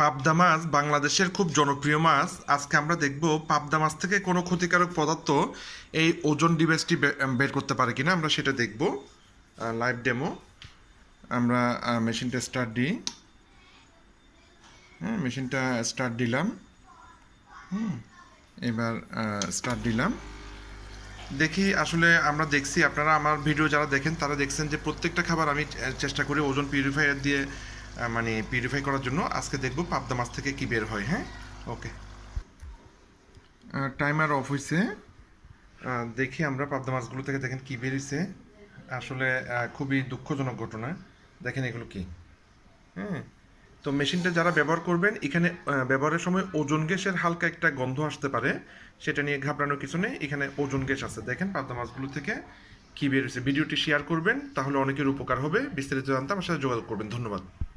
পাবদা মাছ বাংলাদেশের খুব জনপ্রিয় মাছ। আজকে আমরা দেখব পাবদা মাছ থেকে কোনো ক্ষতিকারক পদার্থ এই ওজন ডিভাইসটি বের করতে পারে কিনা, আমরা সেটা দেখব। Live demo. আমরা মেশিনটা স্টার্ট দিই। হ্যাঁ, মেশিনটা স্টার্ট দিলাম। এবার স্টার্ট দিলাম। দেখি আসলে আমরা দেখছি, আপনারা আমার ভিডিও যারা দেখেন তারা দেখছেন যে প্রত্যেকটা খাবার আমি চেষ্টা করি ওজন পিউরিফায়ার দিয়ে মানে পিউরিফাই করার জন্য। আজকে দেখব পাবদা মাছ থেকে কি বের হয়। হ্যাঁ, ওকে। টাইমার অফ হয়েছে। দেখি আমরা পাবদা মাছগুলো থেকে দেখেন কি বেরিয়েছে। আসলে খুবই দুঃখজনক ঘটনা। দেখেন এগুলো কি। হ্যাঁ, তো মেশিনটা যারা ব্যবহার করবেন, এখানে ব্যবহারের সময় ওজন গ্যাসের হালকা একটা গন্ধ আসতে পারে, সেটা নিয়ে ঘাবড়ানোর কিছু নেই। এখানে ওজন গ্যাস আছে। দেখেন পাবদা মাছগুলো থেকে কি বেরিয়েছে। ভিডিওটি শেয়ার করবেন, তাহলে অনেকের উপকার হবে। বিস্তারিত জানতে আমার সাথে যোগাযোগ করবেন। ধন্যবাদ।